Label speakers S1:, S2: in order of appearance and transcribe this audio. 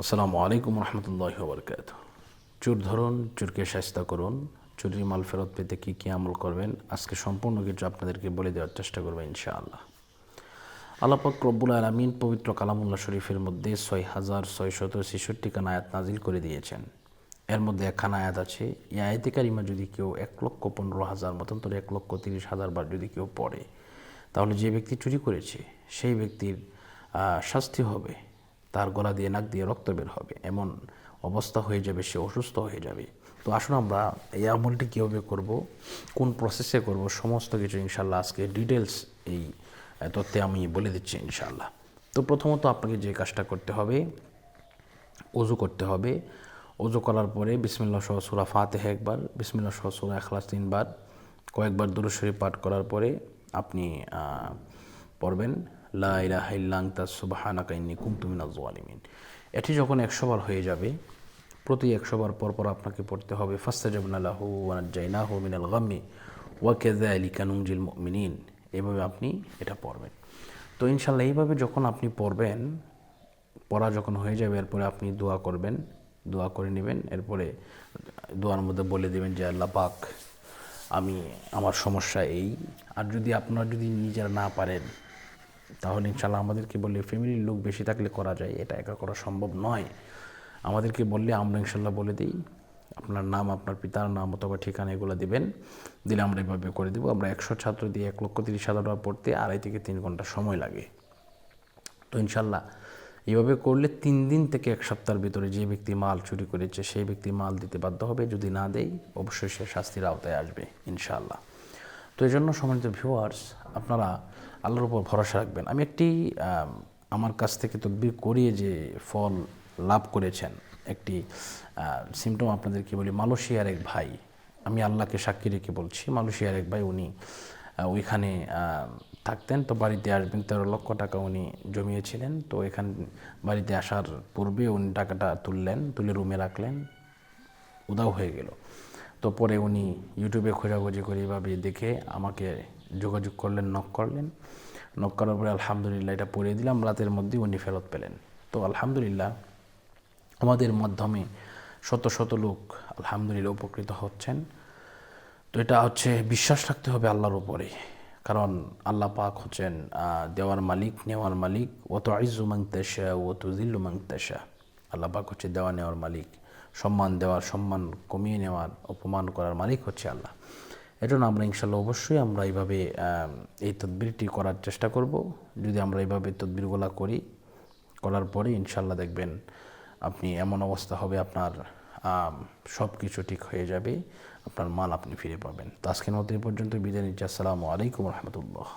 S1: আসসালামু আলাইকুম রহমতুল্লাহি ওয়া বারাকাতুহু। চোর ধরুন, চোরকে শায়েস্তা করুন। চুরির মাল ফেরত পেতে কী কী আমল করবেন আজকে সম্পূর্ণ কিছু আপনাদেরকে বলে দেওয়ার চেষ্টা করবো ইনশাআল্লাহ। আল্লাহ পাক রব্বুল আলামিন পবিত্র কালামুল্লাহ শরীফের মধ্যে ৬,৬৬৬ খানা আয়াত নাজিল করে দিয়েছেন। এর মধ্যে একখানা আয়াত আছে, এই আয়াতে কারিমা যদি কেউ ১,১৫,০০০ মতান্তরে ১,৩০,০০০ বার যদি কেউ পড়ে, তাহলে যে ব্যক্তি চুরি করেছে সেই ব্যক্তির শাস্তি হবে, তার গলা দিয়ে নাক দিয়ে রক্ত বের হবে, এমন অবস্থা হয়ে যাবে, সে অসুস্থ হয়ে যাবে। তো আসুন আমরা এই আমলটি কীভাবে করব, কোন প্রসেসে করব, সমস্ত কিছু ইনশাল্লাহ আজকে ডিটেলস এই তথ্যে আমি বলে দিচ্ছি ইনশাল্লাহ। তো প্রথমত আপনাকে যে কাজটা করতে হবে, ওযু করতে হবে। ওযু করার পরে বিসমিল্লাহ সহ সূরা ফাতিহা একবার, বিসমিল্লাহ সহ সূরা ইখলাস ৩ বার, কয়েকবার দুরূদ শরীফ পাঠ করার পরে আপনি পড়বেন লা ইলাহা ইল্লা আনতা সুবহানাকা ইন্নী কুনতু মিনাজ জালিমিন। এটি যখন ১০০ বার হয়ে যাবে, প্রতি ১০০ বার পর পর আপনাকে পড়তে হবে ফাস্তাজাবনা লাহু ওয়া নাজ্জায়নাহু মিনাল গাম্মি ওয়া কাযালিকা নুনজিল মুমিনিন। এভাবে আপনি এটা পড়বেন। তো ইনশাল্লাহ এইভাবে যখন আপনি পড়বেন, পড়া যখন হয়ে যাবে, এরপরে আপনি দোয়া করবেন, দোয়া করে নেবেন। এরপরে দোয়ার মধ্যে বলে দেবেন যে আল্লাহ পাক, আমি আমার সমস্যা এই। আর যদি আপনারা যদি নিজেরা না পারেন, তাহলে ইনশাল্লাহ আমাদেরকে বললে, ফ্যামিলির লোক বেশি থাকলে করা যায়, এটা একা করা সম্ভব নয়। আমাদেরকে বললে আমরা ইনশাল্লাহ বলে দিই, আপনার নাম, আপনার পিতার নাম অথবা ঠিকানা এগুলো দিবেন, দিলে আমরা এভাবে করে দেবো। আমরা ১০০ ছাত্র দিয়ে ১,৩০,০০০ টাকা পড়তে ২.৫ থেকে ৩ ঘন্টা সময় লাগে। তো ইনশাল্লাহ এইভাবে করলে ৩ দিন থেকে ১ সপ্তাহের ভিতরে যে ব্যক্তি মাল চুরি করেছে সেই ব্যক্তি মাল দিতে বাধ্য হবে। যদি না দেয়, অবশ্যই সে শাস্তির আওতায় আসবে ইনশাআল্লাহ। তো এই জন্য সম্মানিত ভিউয়ার্স, আপনারা আল্লাহর উপর ভরসা রাখবেন। আমি একটি আমার কাছ থেকে তদবির করিয়ে যে ফল লাভ করেছেন, একটি সিমটম আপনাদেরকে বলি। মালয়েশিয়ার এক ভাই, আমি আল্লাহকে সাক্ষী রেখে বলছি, মালয়েশিয়ার এক ভাই, উনি ওইখানে থাকতেন। তো বাড়িতে আসবেন, ১৩ লক্ষ টাকা উনি জমিয়েছিলেন। তো এখানে বাড়িতে আসার পূর্বে উনি টাকাটা তুললেন, তুলে রুমে রাখলেন, উধাও হয়ে গেল। তো পরে উনি ইউটিউবে খোঁজাখুঁজি করে এভাবে দেখে আমাকে যোগাযোগ করলেন, নক করলেন। নক করার পরে আলহামদুলিল্লাহ এটা পড়িয়ে দিলাম, রাতের মধ্যে উনি ফেরত পেলেন। তো আলহামদুলিল্লাহ আমাদের মাধ্যমে শত শত লোক আলহামদুলিল্লাহ উপকৃত হচ্ছেন। তো এটা হচ্ছে বিশ্বাস রাখতে হবে আল্লাহর উপরে, কারণ আল্লাহ পাক হচ্ছেন দেওয়ার মালিক, নেওয়ার মালিক। ও তো আইজু মান তাশা ও তো জিল্লু মান তাশা। আল্লাহ পাক হচ্ছে দেওয়া নেওয়ার মালিক, সম্মান দেওয়ার, সম্মান কমিয়ে নেওয়ার, অপমান করার মালিক হচ্ছে আল্লাহ। এজন্য আমরা ইনশাল্লাহ অবশ্যই আমরা এইভাবে এই তদবিরটি করার চেষ্টা করব। যদি আমরা এইভাবে তদবিরগুলো করি, করার পরে ইনশাল্লাহ দেখবেন আপনি এমন অবস্থা হবে, আপনার সব কিছু ঠিক হয়ে যাবে, আপনার মাল আপনি ফিরে পাবেন। তো আজকের মতো এই পর্যন্ত বিদায় নিচ্ছি। আসসালামু আলাইকুম রহমতুল্লাহ।